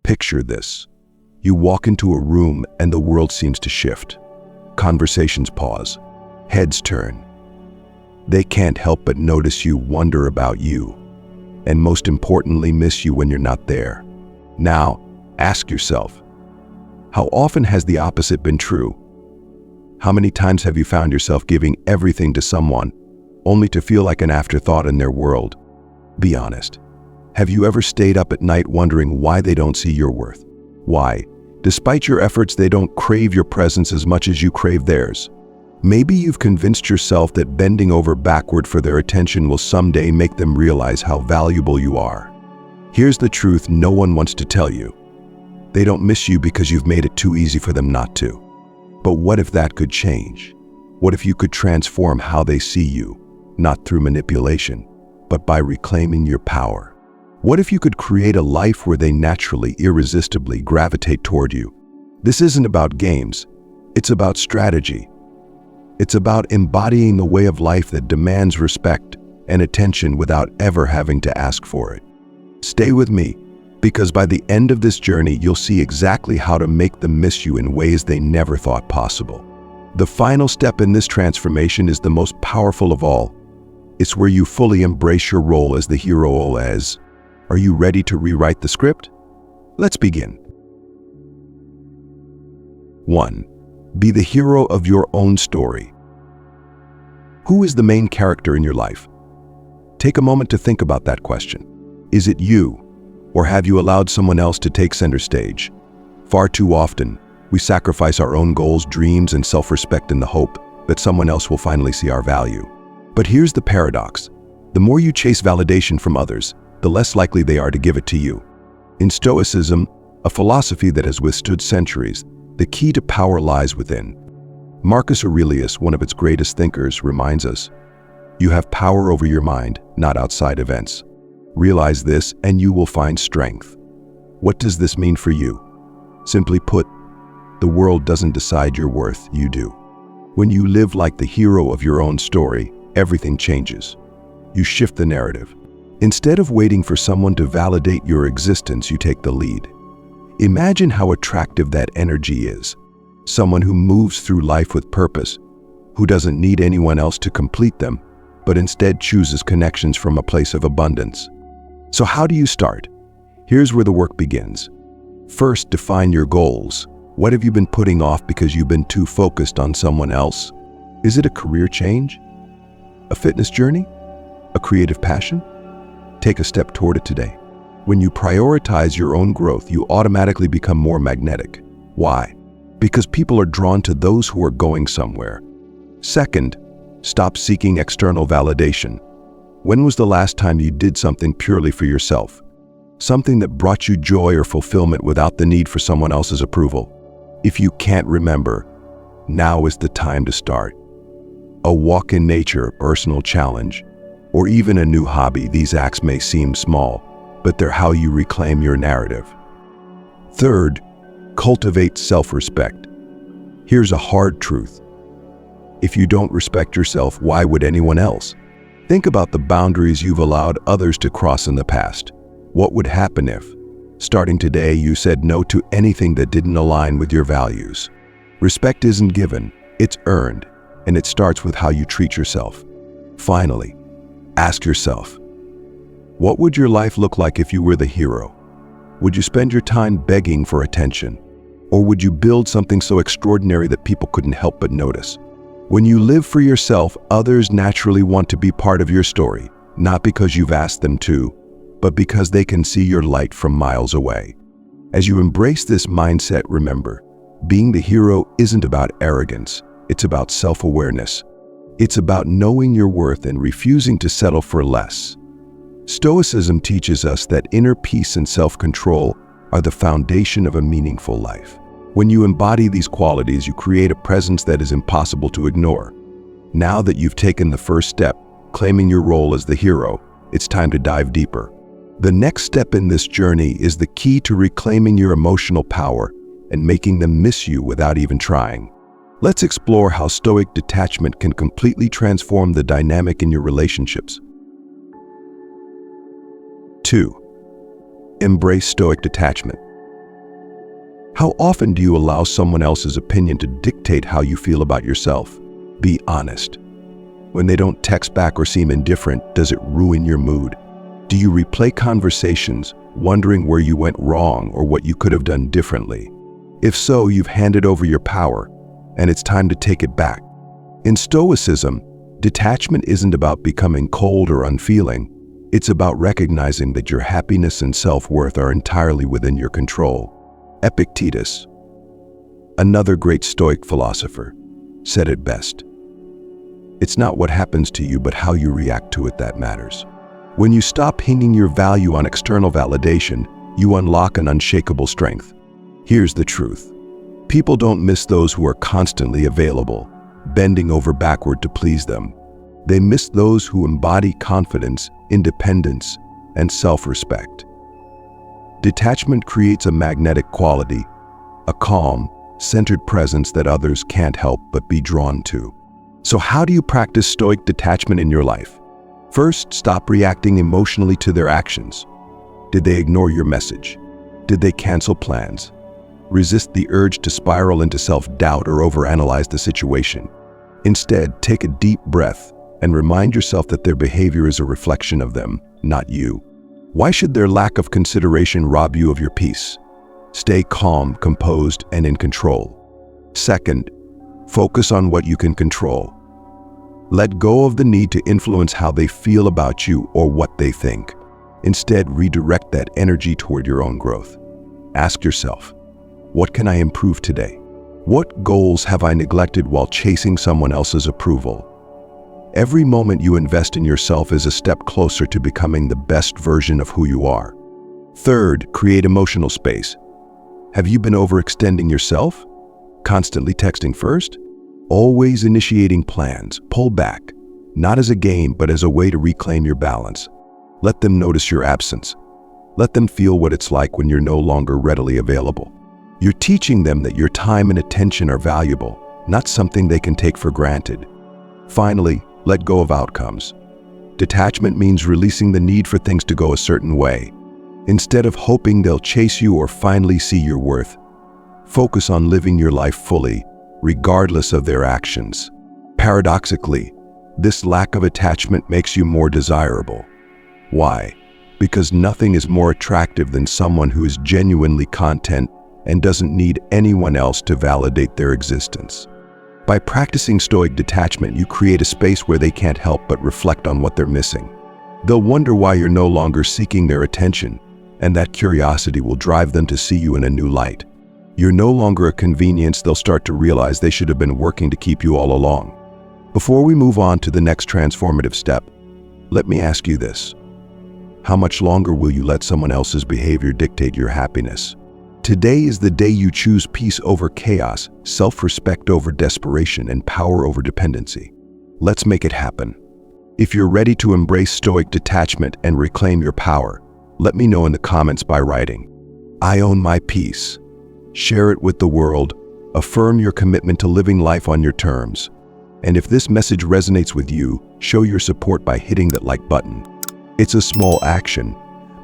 Picture this. You walk into a room and the world seems to shift. Conversations pause. Heads turn. They can't help but notice you, wonder about you, and most importantly, miss you when you're not there. Now, ask yourself, how often has the opposite been true? How many times have you found yourself giving everything to someone, only to feel like an afterthought in their world? Be honest. Have you ever stayed up at night wondering why they don't see your worth? Why, despite your efforts, they don't crave your presence as much as you crave theirs? Maybe you've convinced yourself that bending over backward for their attention will someday make them realize how valuable you are. Here's the truth no one wants to tell you. They don't miss you because you've made it too easy for them not to. But what if that could change? What if you could transform how they see you, not through manipulation, but by reclaiming your power? What if you could create a life where they naturally, irresistibly gravitate toward you? This isn't about games. It's about strategy. It's about embodying the way of life that demands respect and attention without ever having to ask for it. Stay with me, because by the end of this journey, you'll see exactly how to make them miss you in ways they never thought possible. The final step in this transformation is the most powerful of all. It's where you fully embrace your role as the hero. Are you ready to rewrite the script? Let's begin. 1. Be the hero of your own story. Who is the main character in your life? Take a moment to think about that question. Is it you, or have you allowed someone else to take center stage? Far too often, we sacrifice our own goals, dreams, and self-respect in the hope that someone else will finally see our value. But here's the paradox. The more you chase validation from others, the less likely they are to give it to you. In Stoicism, a philosophy that has withstood centuries, the key to power lies within. Marcus Aurelius, one of its greatest thinkers, reminds us, you have power over your mind, not outside events. Realize this and you will find strength. What does this mean for you? Simply put, the world doesn't decide your worth, you do. When you live like the hero of your own story, everything changes. You shift the narrative. Instead of waiting for someone to validate your existence, you take the lead. Imagine how attractive that energy is. Someone who moves through life with purpose, who doesn't need anyone else to complete them, but instead chooses connections from a place of abundance. So how do you start? Here's where the work begins. First, define your goals. What have you been putting off because you've been too focused on someone else? Is it a career change? A fitness journey? A creative passion? Take a step toward it today. When you prioritize your own growth, you automatically become more magnetic. Why? Because people are drawn to those who are going somewhere. Second, stop seeking external validation. When was the last time you did something purely for yourself? Something that brought you joy or fulfillment without the need for someone else's approval? If you can't remember, now is the time to start. A walk in nature, personal challenge, or even a new hobby. These acts may seem small, but they're how you reclaim your narrative. Third, cultivate self-respect. Here's a hard truth. If you don't respect yourself, why would anyone else? Think about the boundaries you've allowed others to cross in the past. What would happen if, starting today, you said no to anything that didn't align with your values? Respect isn't given, it's earned, and it starts with how you treat yourself. Finally, ask yourself, what would your life look like if you were the hero? Would you spend your time begging for attention? Or would you build something so extraordinary that people couldn't help but notice? When you live for yourself, others naturally want to be part of your story, not because you've asked them to, but because they can see your light from miles away. As you embrace this mindset, remember, being the hero isn't about arrogance, it's about self-awareness. It's about knowing your worth and refusing to settle for less. Stoicism teaches us that inner peace and self-control are the foundation of a meaningful life. When you embody these qualities, you create a presence that is impossible to ignore. Now that you've taken the first step, claiming your role as the hero, it's time to dive deeper. The next step in this journey is the key to reclaiming your emotional power and making them miss you without even trying. Let's explore how Stoic detachment can completely transform the dynamic in your relationships. 2. Embrace Stoic detachment. How often do you allow someone else's opinion to dictate how you feel about yourself? Be honest. When they don't text back or seem indifferent, does it ruin your mood? Do you replay conversations, wondering where you went wrong or what you could have done differently? If so, you've handed over your power, and it's time to take it back. In Stoicism, detachment isn't about becoming cold or unfeeling. It's about recognizing that your happiness and self-worth are entirely within your control. Epictetus, another great Stoic philosopher, said it best. It's not what happens to you, but how you react to it that matters. When you stop hinging your value on external validation, you unlock an unshakable strength. Here's the truth. People don't miss those who are constantly available, bending over backward to please them. They miss those who embody confidence, independence, and self-respect. Detachment creates a magnetic quality, a calm, centered presence that others can't help but be drawn to. So how do you practice Stoic detachment in your life? First, stop reacting emotionally to their actions. Did they ignore your message? Did they cancel plans? Resist the urge to spiral into self-doubt or overanalyze the situation. Instead, take a deep breath and remind yourself that their behavior is a reflection of them, not you. Why should their lack of consideration rob you of your peace? Stay calm, composed, and in control. Second, focus on what you can control. Let go of the need to influence how they feel about you or what they think. Instead, redirect that energy toward your own growth. Ask yourself, what can I improve today? What goals have I neglected while chasing someone else's approval? Every moment you invest in yourself is a step closer to becoming the best version of who you are. Third, create emotional space. Have you been overextending yourself? Constantly texting first? Always initiating plans. Pull back, not as a game, but as a way to reclaim your balance. Let them notice your absence. Let them feel what it's like when you're no longer readily available. You're teaching them that your time and attention are valuable, not something they can take for granted. Finally, let go of outcomes. Detachment means releasing the need for things to go a certain way. Instead of hoping they'll chase you or finally see your worth, focus on living your life fully, regardless of their actions. Paradoxically, this lack of attachment makes you more desirable. Why? Because nothing is more attractive than someone who is genuinely content and doesn't need anyone else to validate their existence. By practicing Stoic detachment, you create a space where they can't help but reflect on what they're missing. They'll wonder why you're no longer seeking their attention, and that curiosity will drive them to see you in a new light. You're no longer a convenience. They'll start to realize they should have been working to keep you all along. Before we move on to the next transformative step, let me ask you this. How much longer will you let someone else's behavior dictate your happiness? Today is the day you choose peace over chaos, self-respect over desperation, and power over dependency. Let's make it happen. If you're ready to embrace Stoic detachment and reclaim your power, let me know in the comments by writing, "I own my peace." Share it with the world. Affirm your commitment to living life on your terms. And if this message resonates with you, show your support by hitting that like button. It's a small action,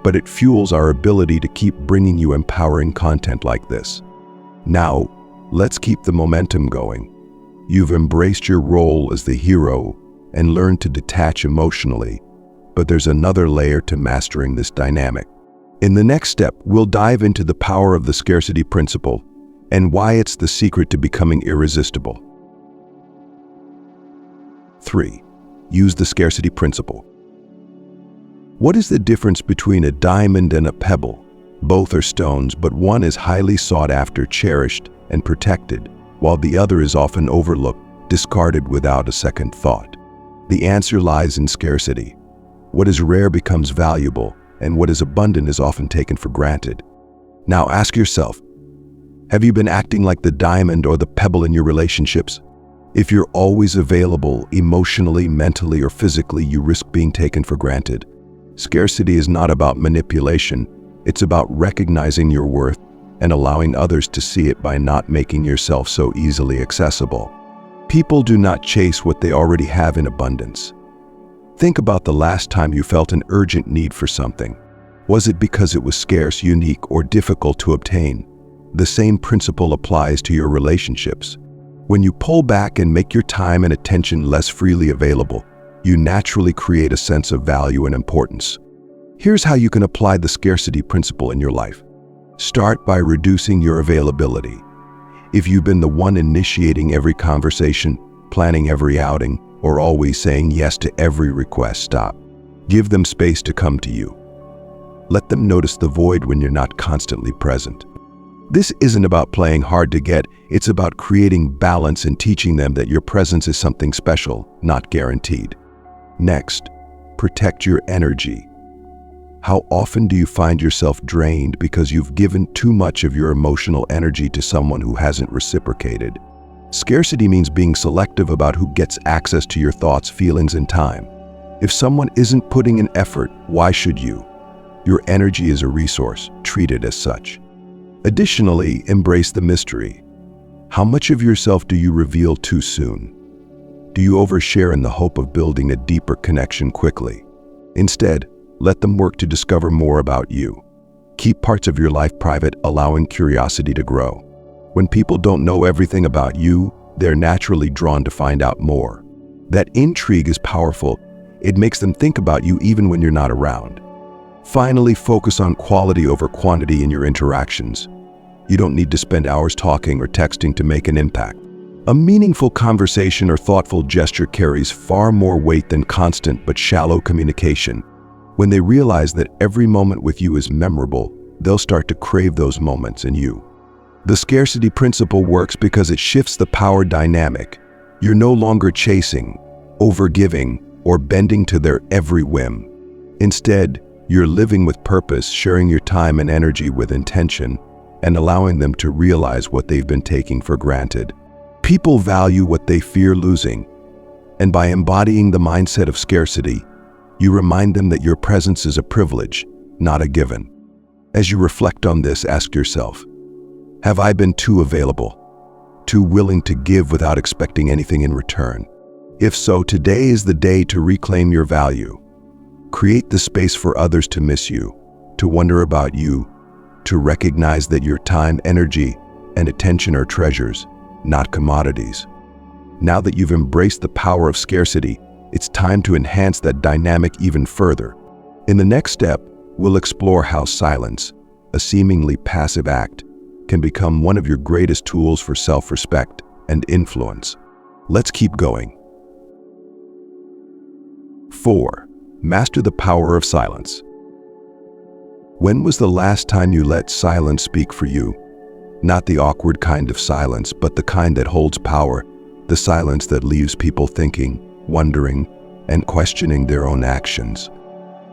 but it fuels our ability to keep bringing you empowering content like this. Now, let's keep the momentum going. You've embraced your role as the hero and learned to detach emotionally, but there's another layer to mastering this dynamic. In the next step, we'll dive into the power of the Scarcity Principle and why it's the secret to becoming irresistible. 3. Use the Scarcity Principle. What is the difference between a diamond and a pebble? Both are stones, but one is highly sought after, cherished, and protected, while the other is often overlooked, discarded without a second thought. The answer lies in scarcity. What is rare becomes valuable, and what is abundant is often taken for granted. Now ask yourself, have you been acting like the diamond or the pebble in your relationships? If you're always available, emotionally, mentally, or physically, you risk being taken for granted. Scarcity is not about manipulation. It's about recognizing your worth and allowing others to see it by not making yourself so easily accessible. People do not chase what they already have in abundance. Think about the last time you felt an urgent need for something. Was it because it was scarce, unique, or difficult to obtain? The same principle applies to your relationships. When you pull back and make your time and attention less freely available, you naturally create a sense of value and importance. Here's how you can apply the scarcity principle in your life. Start by reducing your availability. If you've been the one initiating every conversation, planning every outing, or always saying yes to every request, stop. Give them space to come to you. Let them notice the void when you're not constantly present. This isn't about playing hard to get, it's about creating balance and teaching them that your presence is something special, not guaranteed. Next, protect your energy. How often do you find yourself drained because you've given too much of your emotional energy to someone who hasn't reciprocated? Scarcity means being selective about who gets access to your thoughts, feelings, and time. If someone isn't putting in effort, why should you? Your energy is a resource, treat it as such. Additionally, embrace the mystery. How much of yourself do you reveal too soon? Do you overshare in the hope of building a deeper connection quickly? Instead, let them work to discover more about you. Keep parts of your life private, allowing curiosity to grow. When people don't know everything about you, they're naturally drawn to find out more. That intrigue is powerful. It makes them think about you even when you're not around. Finally, focus on quality over quantity in your interactions. You don't need to spend hours talking or texting to make an impact. A meaningful conversation or thoughtful gesture carries far more weight than constant but shallow communication. When they realize that every moment with you is memorable, they'll start to crave those moments in you. The scarcity principle works because it shifts the power dynamic. You're no longer chasing, overgiving, or bending to their every whim. Instead, you're living with purpose, sharing your time and energy with intention, and allowing them to realize what they've been taking for granted. People value what they fear losing, and by embodying the mindset of scarcity, you remind them that your presence is a privilege, not a given. As you reflect on this, ask yourself, have I been too available, too willing to give without expecting anything in return? If so, today is the day to reclaim your value. Create the space for others to miss you, to wonder about you, to recognize that your time, energy, and attention are treasures, not commodities. Now that you've embraced the power of scarcity, it's time to enhance that dynamic even further. In the next step, we'll explore how silence, a seemingly passive act, can become one of your greatest tools for self-respect and influence. Let's keep going. 4. Master the power of silence. When was the last time you let silence speak for you? Not the awkward kind of silence, but the kind that holds power, the silence that leaves people thinking, wondering, and questioning their own actions.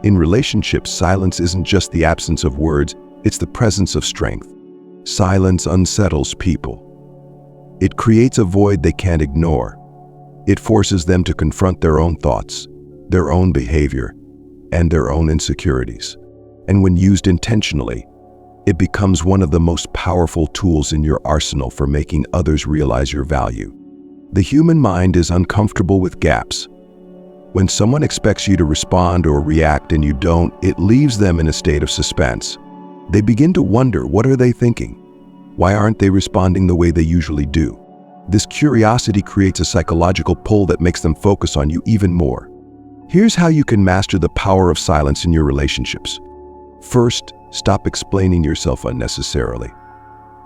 In relationships, silence isn't just the absence of words, it's the presence of strength. Silence unsettles people. It creates a void they can't ignore. It forces them to confront their own thoughts, their own behavior, and their own insecurities. And when used intentionally, it becomes one of the most powerful tools in your arsenal for making others realize your value. The human mind is uncomfortable with gaps. When someone expects you to respond or react and you don't, it leaves them in a state of suspense. They begin to wonder, what are they thinking? Why aren't they responding the way they usually do? This curiosity creates a psychological pull that makes them focus on you even more. Here's how you can master the power of silence in your relationships. First, stop explaining yourself unnecessarily.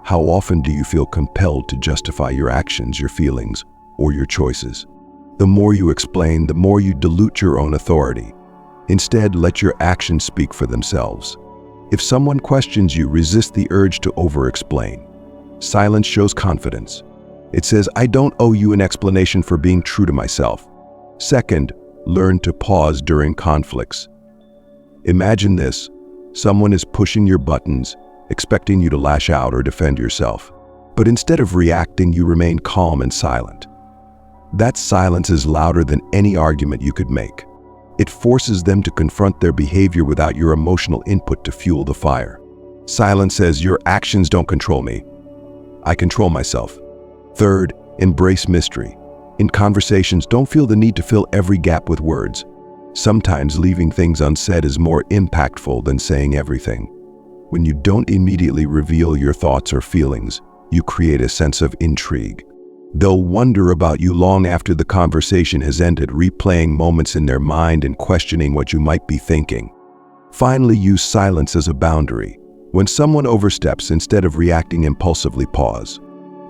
How often do you feel compelled to justify your actions, your feelings, or your choices? The more you explain, the more you dilute your own authority. Instead, let your actions speak for themselves. If someone questions you, resist the urge to over-explain. Silence shows confidence. It says, I don't owe you an explanation for being true to myself. Second, learn to pause during conflicts. Imagine this. Someone is pushing your buttons, expecting you to lash out or defend yourself. But instead of reacting, you remain calm and silent. That silence is louder than any argument you could make. It forces them to confront their behavior without your emotional input to fuel the fire. Silence says, your actions don't control me. I control myself. Third, embrace mystery. In conversations, don't feel the need to fill every gap with words. Sometimes leaving things unsaid is more impactful than saying everything. When you don't immediately reveal your thoughts or feelings, you create a sense of intrigue. They'll wonder about you long after the conversation has ended, replaying moments in their mind and questioning what you might be thinking. Finally, use silence as a boundary. When someone oversteps, instead of reacting impulsively, pause.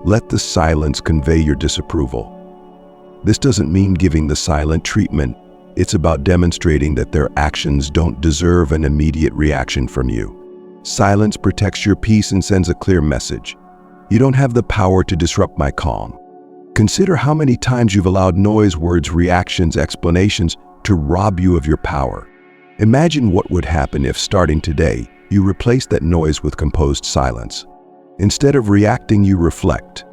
Let the silence convey your disapproval. This doesn't mean giving the silent treatment. It's about demonstrating that their actions don't deserve an immediate reaction from you. Silence protects your peace and sends a clear message. You don't have the power to disrupt my calm. Consider how many times you've allowed noise, words, reactions, explanations to rob you of your power. Imagine what would happen if, starting today, you replace that noise with composed silence. Instead of reacting, you reflect.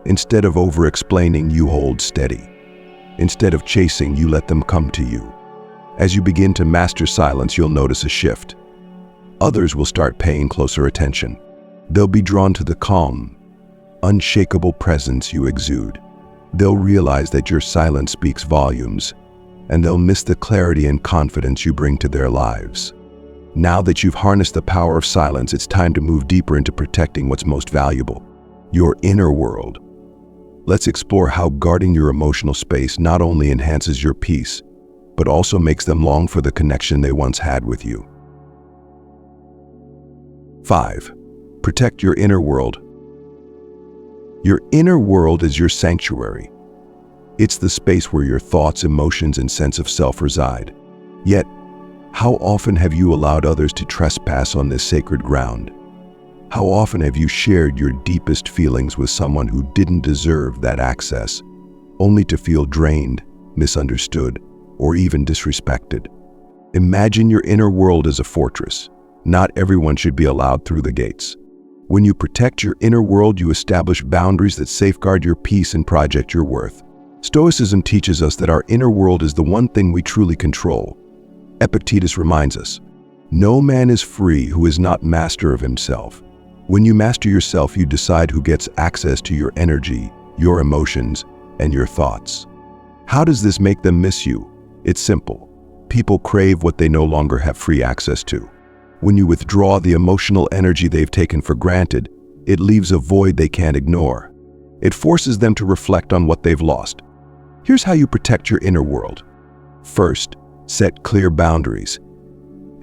Instead of over-explaining, you hold steady. Instead of chasing, you let them come to you. As you begin to master silence, you'll notice a shift. Others will start paying closer attention. They'll be drawn to the calm, unshakable presence you exude. They'll realize that your silence speaks volumes, and they'll miss the clarity and confidence you bring to their lives. Now that you've harnessed the power of silence, it's time to move deeper into protecting what's most valuable, your inner world. Let's explore how guarding your emotional space not only enhances your peace, but also makes them long for the connection they once had with you. 5. Protect your inner world. Your inner world is your sanctuary. It's the space where your thoughts, emotions, and sense of self reside. Yet, how often have you allowed others to trespass on this sacred ground? How often have you shared your deepest feelings with someone who didn't deserve that access, only to feel drained, misunderstood, or even disrespected? Imagine your inner world as a fortress. Not everyone should be allowed through the gates. When you protect your inner world, you establish boundaries that safeguard your peace and project your worth. Stoicism teaches us that our inner world is the one thing we truly control. Epictetus reminds us, "No man is free who is not master of himself." When you master yourself, you decide who gets access to your energy, your emotions, and your thoughts. How does this make them miss you? It's simple. People crave what they no longer have free access to. When you withdraw the emotional energy they've taken for granted, it leaves a void they can't ignore. It forces them to reflect on what they've lost. Here's how you protect your inner world. First, set clear boundaries.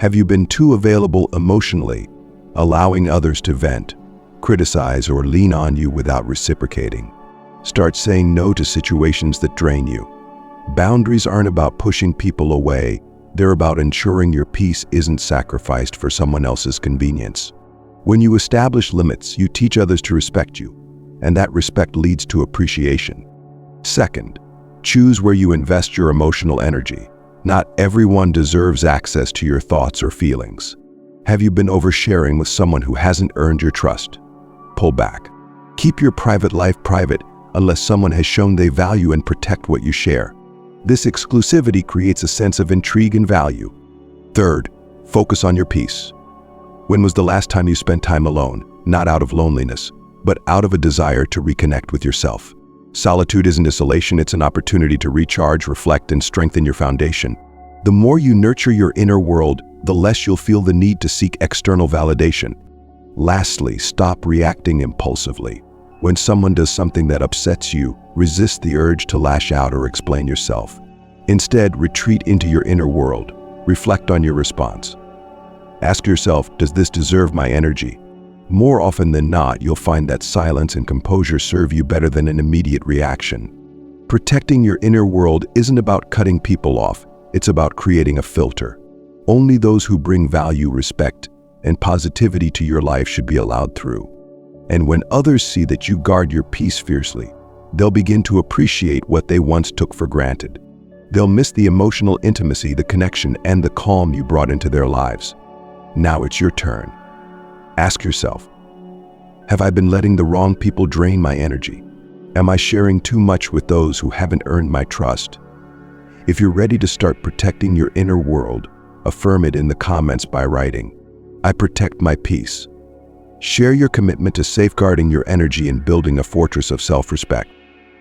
Have you been too available emotionally, allowing others to vent, criticize, or lean on you without reciprocating? Start saying no to situations that drain you. Boundaries aren't about pushing people away. They're about ensuring your peace isn't sacrificed for someone else's convenience. When you establish limits, you teach others to respect you, and that respect leads to appreciation. Second, choose where you invest your emotional energy. Not everyone deserves access to your thoughts or feelings. Have you been oversharing with someone who hasn't earned your trust? Pull back. Keep your private life private unless someone has shown they value and protect what you share. This exclusivity creates a sense of intrigue and value. Third, focus on your peace. When was the last time you spent time alone, not out of loneliness, but out of a desire to reconnect with yourself? Solitude isn't isolation, it's an opportunity to recharge, reflect, and strengthen your foundation. The more you nurture your inner world, the less you'll feel the need to seek external validation. Lastly, stop reacting impulsively. When someone does something that upsets you, resist the urge to lash out or explain yourself. Instead, retreat into your inner world. Reflect on your response. Ask yourself, does this deserve my energy? More often than not, you'll find that silence and composure serve you better than an immediate reaction. Protecting your inner world isn't about cutting people off, it's about creating a filter. Only those who bring value, respect, and positivity to your life should be allowed through. And when others see that you guard your peace fiercely, they'll begin to appreciate what they once took for granted. They'll miss the emotional intimacy, the connection, and the calm you brought into their lives. Now it's your turn. Ask yourself, have I been letting the wrong people drain my energy? Am I sharing too much with those who haven't earned my trust? If you're ready to start protecting your inner world, affirm it in the comments by writing, "I protect my peace." Share your commitment to safeguarding your energy and building a fortress of self-respect.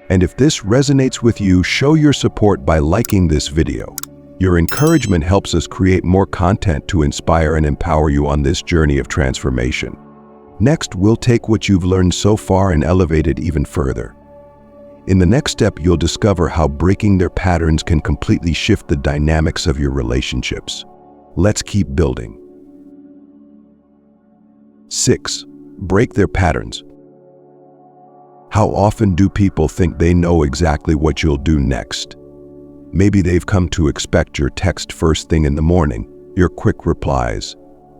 And if this resonates with you, show your support by liking this video. Your encouragement helps us create more content to inspire and empower you on this journey of transformation. Next, we'll take what you've learned so far and elevate it even further. In the next step, you'll discover how breaking their patterns can completely shift the dynamics of your relationships. Let's keep building. 6. Break their patterns. How often do people think they know exactly what you'll do next? Maybe they've come to expect your text first thing in the morning, your quick replies,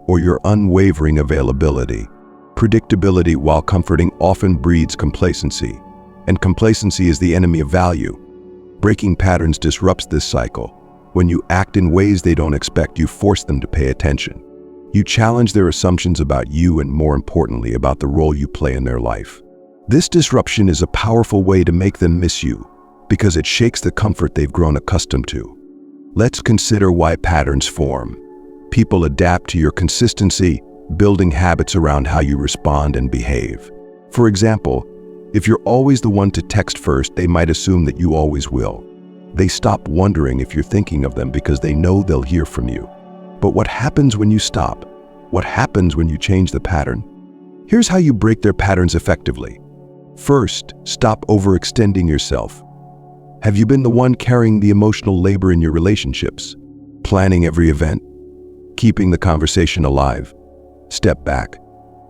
or your unwavering availability. Predictability, while comforting, often breeds complacency, and complacency is the enemy of value. Breaking patterns disrupts this cycle. When you act in ways they don't expect, you force them to pay attention. You challenge their assumptions about you and, more importantly, about the role you play in their life. This disruption is a powerful way to make them miss you, because it shakes the comfort they've grown accustomed to. Let's consider why patterns form. People adapt to your consistency, building habits around how you respond and behave. For example, if you're always the one to text first, they might assume that you always will. They stop wondering if you're thinking of them because they know they'll hear from you. But what happens when you stop? What happens when you change the pattern? Here's how you break their patterns effectively. First, stop overextending yourself. Have you been the one carrying the emotional labor in your relationships? Planning every event? Keeping the conversation alive? Step back.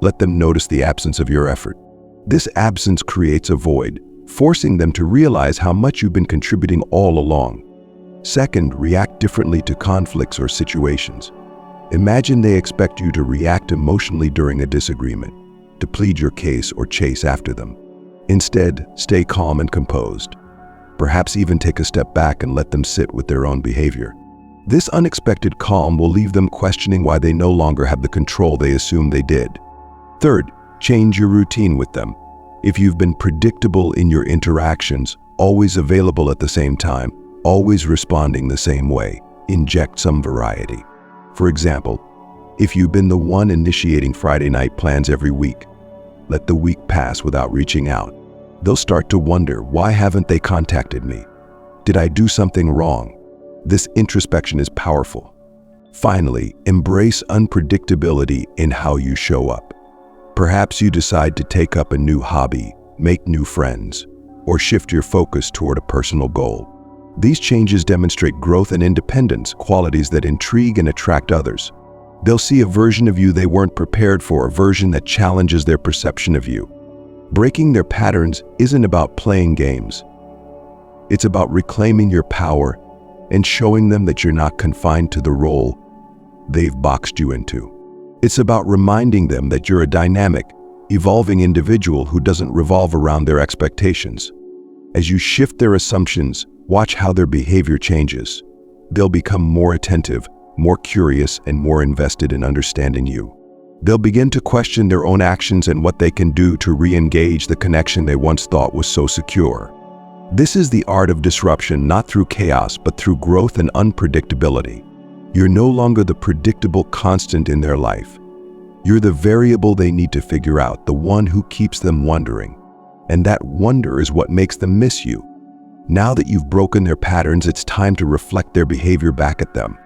Let them notice the absence of your effort. This absence creates a void, forcing them to realize how much you've been contributing all along. Second, react differently to conflicts or situations. Imagine they expect you to react emotionally during a disagreement, to plead your case or chase after them. Instead, stay calm and composed. Perhaps even take a step back and let them sit with their own behavior. This unexpected calm will leave them questioning why they no longer have the control they assumed they did. Third, change your routine with them. If you've been predictable in your interactions, always available at the same time, always responding the same way, inject some variety. For example, if you've been the one initiating Friday night plans every week, let the week pass without reaching out. They'll start to wonder, why haven't they contacted me? Did I do something wrong? This introspection is powerful. Finally, embrace unpredictability in how you show up. Perhaps you decide to take up a new hobby, make new friends, or shift your focus toward a personal goal. These changes demonstrate growth and independence, qualities that intrigue and attract others. They'll see a version of you they weren't prepared for, a version that challenges their perception of you. Breaking their patterns isn't about playing games. It's about reclaiming your power and showing them that you're not confined to the role they've boxed you into. It's about reminding them that you're a dynamic, evolving individual who doesn't revolve around their expectations. As you shift their assumptions, watch how their behavior changes. They'll become more attentive, more curious, and more invested in understanding you. They'll begin to question their own actions and what they can do to re-engage the connection they once thought was so secure. This is the art of disruption, not through chaos, but through growth and unpredictability. You're no longer the predictable constant in their life. You're the variable they need to figure out, the one who keeps them wondering. And that wonder is what makes them miss you. Now that you've broken their patterns, it's time to reflect their behavior back at them.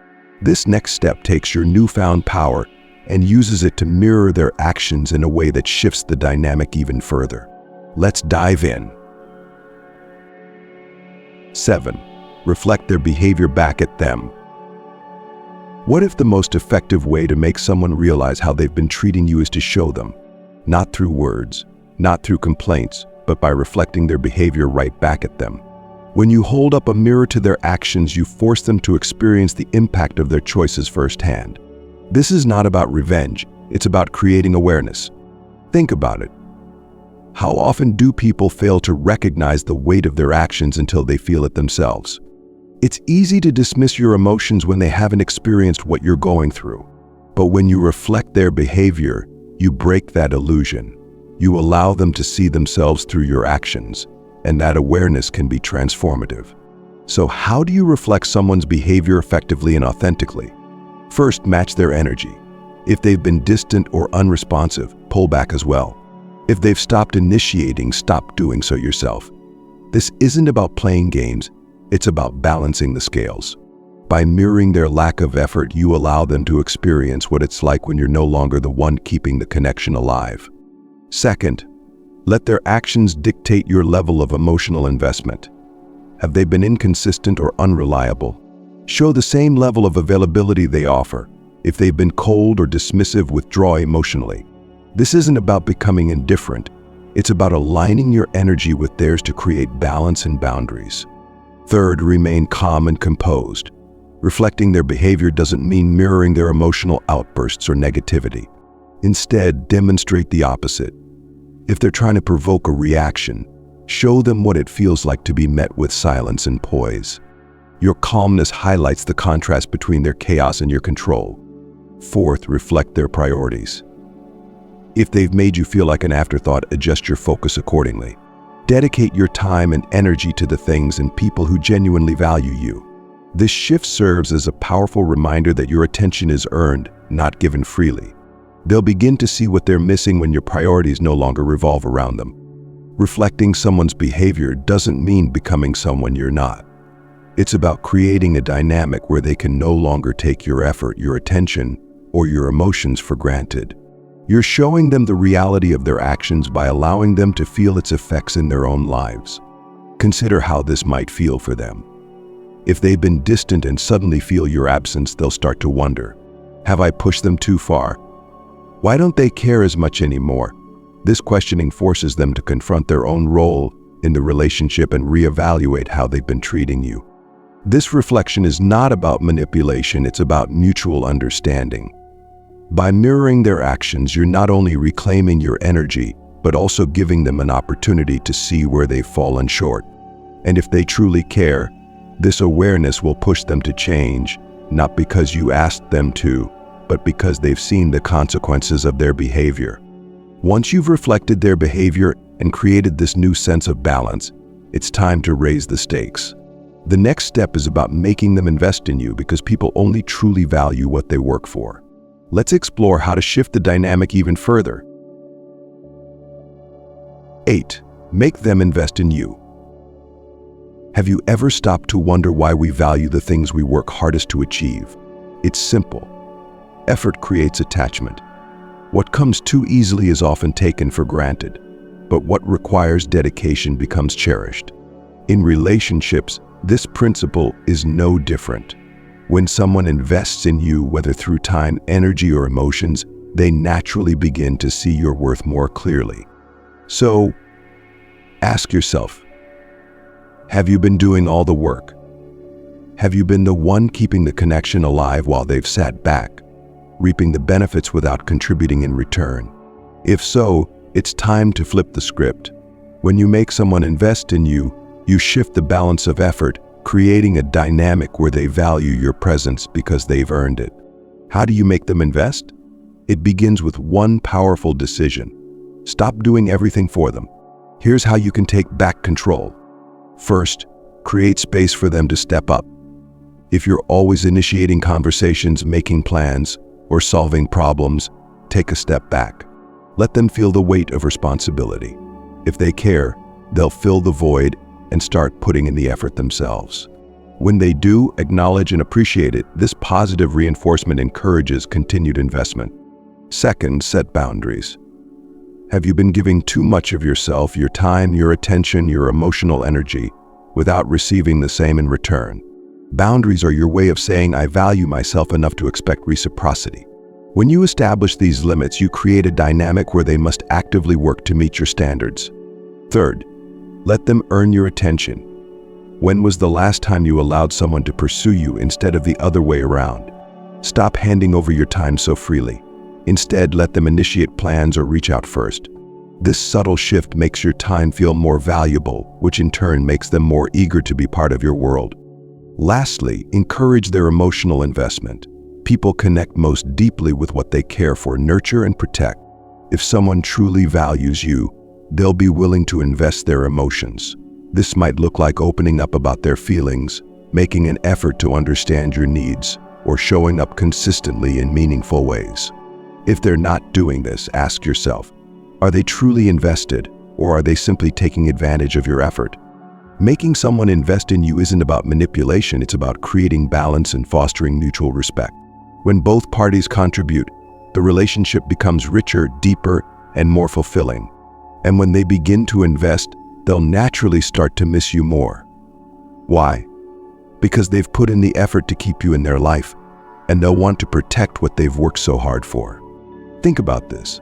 This next step takes your newfound power and uses it to mirror their actions in a way that shifts the dynamic even further. Let's dive in. 7. Reflect their behavior back at them. What if the most effective way to make someone realize how they've been treating you is to show them, not through words, not through complaints, but by reflecting their behavior right back at them? When you hold up a mirror to their actions, you force them to experience the impact of their choices firsthand. This is not about revenge, it's about creating awareness. Think about it. How often do people fail to recognize the weight of their actions until they feel it themselves? It's easy to dismiss your emotions when they haven't experienced what you're going through. But when you reflect their behavior, you break that illusion. You allow them to see themselves through your actions, and that awareness can be transformative. So how do you reflect someone's behavior effectively and authentically? First, match their energy. If they've been distant or unresponsive, pull back as well. If they've stopped initiating, stop doing so yourself. This isn't about playing games, it's about balancing the scales. By mirroring their lack of effort, you allow them to experience what it's like when you're no longer the one keeping the connection alive. Second, let their actions dictate your level of emotional investment. Have they been inconsistent or unreliable? Show the same level of availability they offer. If they've been cold or dismissive, withdraw emotionally. This isn't about becoming indifferent. It's about aligning your energy with theirs to create balance and boundaries. Third, remain calm and composed. Reflecting their behavior doesn't mean mirroring their emotional outbursts or negativity. Instead, demonstrate the opposite. If they're trying to provoke a reaction, show them what it feels like to be met with silence and poise. Your calmness highlights the contrast between their chaos and your control. Fourth, reflect their priorities. If they've made you feel like an afterthought, adjust your focus accordingly. Dedicate your time and energy to the things and people who genuinely value you. This shift serves as a powerful reminder that your attention is earned, not given freely. They'll begin to see what they're missing when your priorities no longer revolve around them. Reflecting someone's behavior doesn't mean becoming someone you're not. It's about creating a dynamic where they can no longer take your effort, your attention, or your emotions for granted. You're showing them the reality of their actions by allowing them to feel its effects in their own lives. Consider how this might feel for them. If they've been distant and suddenly feel your absence, they'll start to wonder, have I pushed them too far? Why don't they care as much anymore? This questioning forces them to confront their own role in the relationship and reevaluate how they've been treating you. This reflection is not about manipulation, it's about mutual understanding. By mirroring their actions, you're not only reclaiming your energy, but also giving them an opportunity to see where they've fallen short. And if they truly care, this awareness will push them to change, not because you asked them to, but because they've seen the consequences of their behavior. Once you've reflected their behavior and created this new sense of balance, it's time to raise the stakes. The next step is about making them invest in you because people only truly value what they work for. Let's explore how to shift the dynamic even further. 8. Make them invest in you. Have you ever stopped to wonder why we value the things we work hardest to achieve? It's simple. Effort creates attachment. What comes too easily is often taken for granted, but what requires dedication becomes cherished. In relationships, this principle is no different. When someone invests in you, whether through time, energy, or emotions, they naturally begin to see your worth more clearly. So, ask yourself, have you been doing all the work? Have you been the one keeping the connection alive while they've sat back, reaping the benefits without contributing in return? If so, it's time to flip the script. When you make someone invest in you, you shift the balance of effort, creating a dynamic where they value your presence because they've earned it. How do you make them invest? It begins with one powerful decision. Stop doing everything for them. Here's how you can take back control. First, create space for them to step up. If you're always initiating conversations, making plans, or solving problems, take a step back. Let them feel the weight of responsibility. If they care, they'll fill the void and start putting in the effort themselves. When they do, acknowledge and appreciate it. This positive reinforcement encourages continued investment. Second, set boundaries. Have you been giving too much of yourself, your time, your attention, your emotional energy, without receiving the same in return? Boundaries are your way of saying, I value myself enough to expect reciprocity. When you establish these limits, you create a dynamic where they must actively work to meet your standards. Third, let them earn your attention. When was the last time you allowed someone to pursue you instead of the other way around? Stop handing over your time so freely. Instead, let them initiate plans or reach out first. This subtle shift makes your time feel more valuable, which in turn makes them more eager to be part of your world. Lastly, encourage their emotional investment. People connect most deeply with what they care for, nurture, and protect. If someone truly values you, they'll be willing to invest their emotions. This might look like opening up about their feelings, making an effort to understand your needs, or showing up consistently in meaningful ways. If they're not doing this, ask yourself, are they truly invested, or are they simply taking advantage of your effort? Making someone invest in you isn't about manipulation, it's about creating balance and fostering mutual respect. When both parties contribute, the relationship becomes richer, deeper, and more fulfilling. And when they begin to invest, they'll naturally start to miss you more. Why? Because they've put in the effort to keep you in their life, and they'll want to protect what they've worked so hard for. Think about this.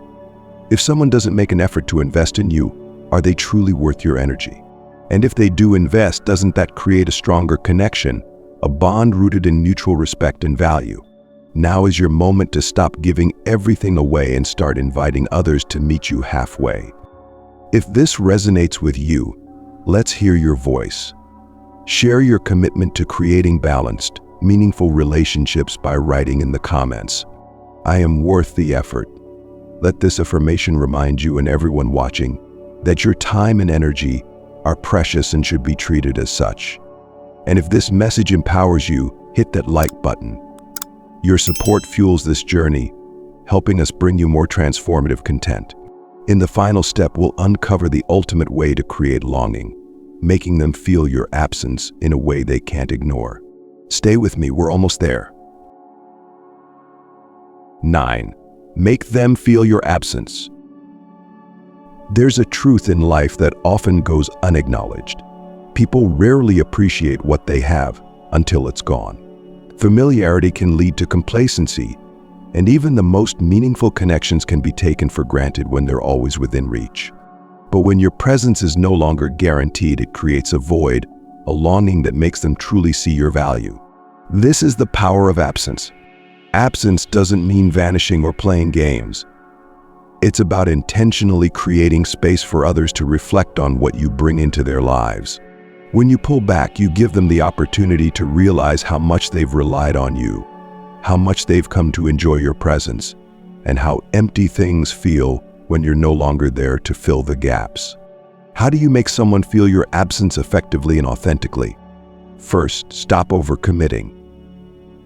If someone doesn't make an effort to invest in you, are they truly worth your energy? And if they do invest, doesn't that create a stronger connection, a bond rooted in mutual respect and value? Now is your moment to stop giving everything away and start inviting others to meet you halfway. If this resonates with you, let's hear your voice. Share your commitment to creating balanced, meaningful relationships by writing in the comments, "I am worth the effort." Let this affirmation remind you and everyone watching that your time and energy are precious and should be treated as such. And if this message empowers you, hit that like button. Your support fuels this journey, helping us bring you more transformative content. In the final step, we'll uncover the ultimate way to create longing, making them feel your absence in a way they can't ignore. Stay with me, we're almost there. 9. Make them feel your absence. There's a truth in life that often goes unacknowledged. People rarely appreciate what they have until it's gone. Familiarity can lead to complacency, and even the most meaningful connections can be taken for granted when they're always within reach. But when your presence is no longer guaranteed, it creates a void, a longing that makes them truly see your value. This is the power of absence. Absence doesn't mean vanishing or playing games. It's about intentionally creating space for others to reflect on what you bring into their lives. When you pull back, you give them the opportunity to realize how much they've relied on you, how much they've come to enjoy your presence, and how empty things feel when you're no longer there to fill the gaps. How do you make someone feel your absence effectively and authentically? First, stop overcommitting.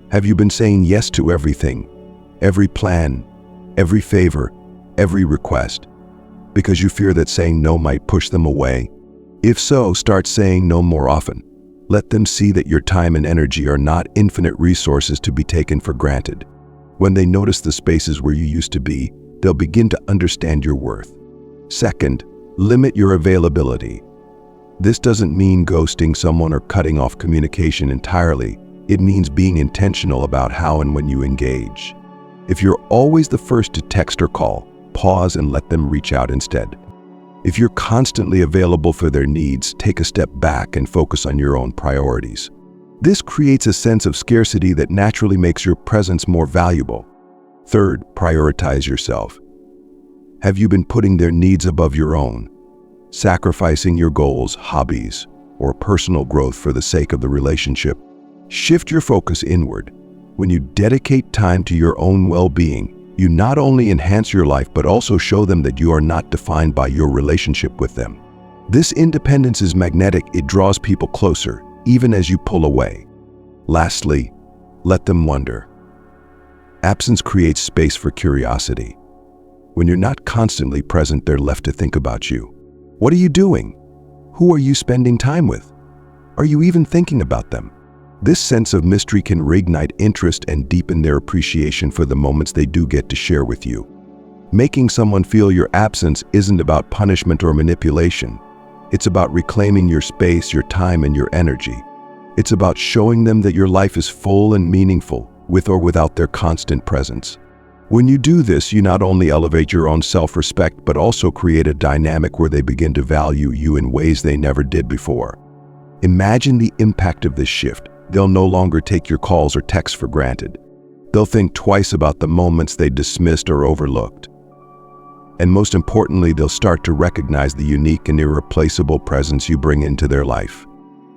Have you been saying yes to everything, every plan, every favor, every request, because you fear that saying no might push them away? If so, start saying no more often. Let them see that your time and energy are not infinite resources to be taken for granted. When they notice the spaces where you used to be, they'll begin to understand your worth. Second, limit your availability. This doesn't mean ghosting someone or cutting off communication entirely. It means being intentional about how and when you engage. If you're always the first to text or call, pause and let them reach out instead. If you're constantly available for their needs, take a step back and focus on your own priorities. This creates a sense of scarcity that naturally makes your presence more valuable. Third, prioritize yourself. Have you been putting their needs above your own, sacrificing your goals, hobbies, or personal growth for the sake of the relationship? Shift your focus inward. When you dedicate time to your own well-being, you not only enhance your life but also show them that you are not defined by your relationship with them. This independence is magnetic. It draws people closer, even as you pull away. Lastly, let them wonder. Absence creates space for curiosity. When you're not constantly present, they're left to think about you. What are you doing? Who are you spending time with? Are you even thinking about them? This sense of mystery can reignite interest and deepen their appreciation for the moments they do get to share with you. Making someone feel your absence isn't about punishment or manipulation. It's about reclaiming your space, your time, and your energy. It's about showing them that your life is full and meaningful, with or without their constant presence. When you do this, you not only elevate your own self-respect, but also create a dynamic where they begin to value you in ways they never did before. Imagine the impact of this shift. They'll no longer take your calls or texts for granted. They'll think twice about the moments they dismissed or overlooked. And most importantly, they'll start to recognize the unique and irreplaceable presence you bring into their life.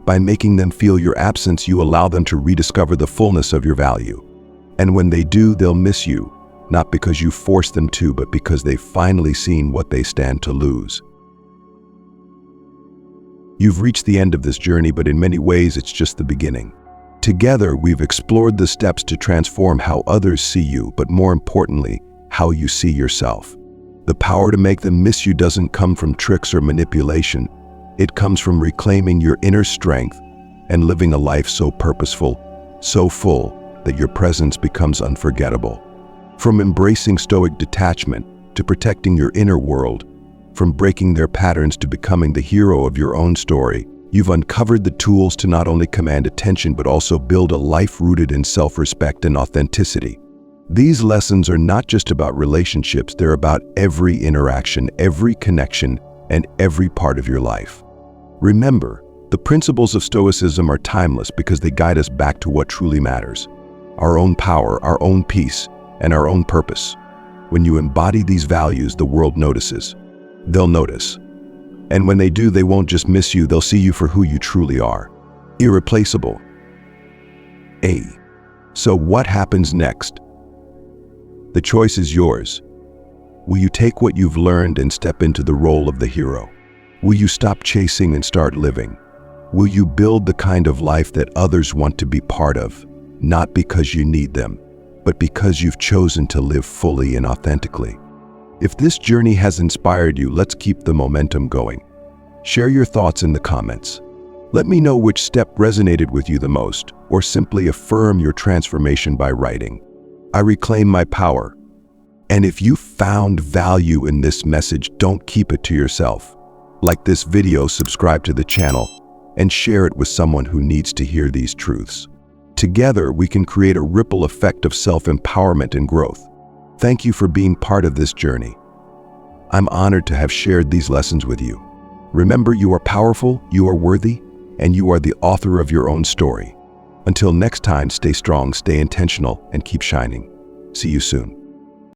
By making them feel your absence, you allow them to rediscover the fullness of your value. And when they do, they'll miss you, not because you forced them to, but because they've finally seen what they stand to lose. You've reached the end of this journey, but in many ways, it's just the beginning. Together, we've explored the steps to transform how others see you, but more importantly, how you see yourself. The power to make them miss you doesn't come from tricks or manipulation. It comes from reclaiming your inner strength and living a life so purposeful, so full, that your presence becomes unforgettable. From embracing Stoic detachment to protecting your inner world, from breaking their patterns to becoming the hero of your own story, you've uncovered the tools to not only command attention but also build a life rooted in self-respect and authenticity. These lessons are not just about relationships, they're about every interaction, every connection, and every part of your life. Remember, the principles of Stoicism are timeless because they guide us back to what truly matters: our own power, our own peace, and our own purpose. When you embody these values, the world notices. They'll notice. And when they do, they won't just miss you, they'll see you for who you truly are. Irreplaceable. So what happens next? The choice is yours. Will you take what you've learned and step into the role of the hero? Will you stop chasing and start living? Will you build the kind of life that others want to be part of, not because you need them, but because you've chosen to live fully and authentically? If this journey has inspired you, let's keep the momentum going. Share your thoughts in the comments. Let me know which step resonated with you the most, or simply affirm your transformation by writing, "I reclaim my power." And if you found value in this message, don't keep it to yourself. Like this video, subscribe to the channel, and share it with someone who needs to hear these truths. Together, we can create a ripple effect of self-empowerment and growth. Thank you for being part of this journey. I'm honored to have shared these lessons with you. Remember, you are powerful, you are worthy, and you are the author of your own story. Until next time, stay strong, stay intentional, and keep shining. See you soon.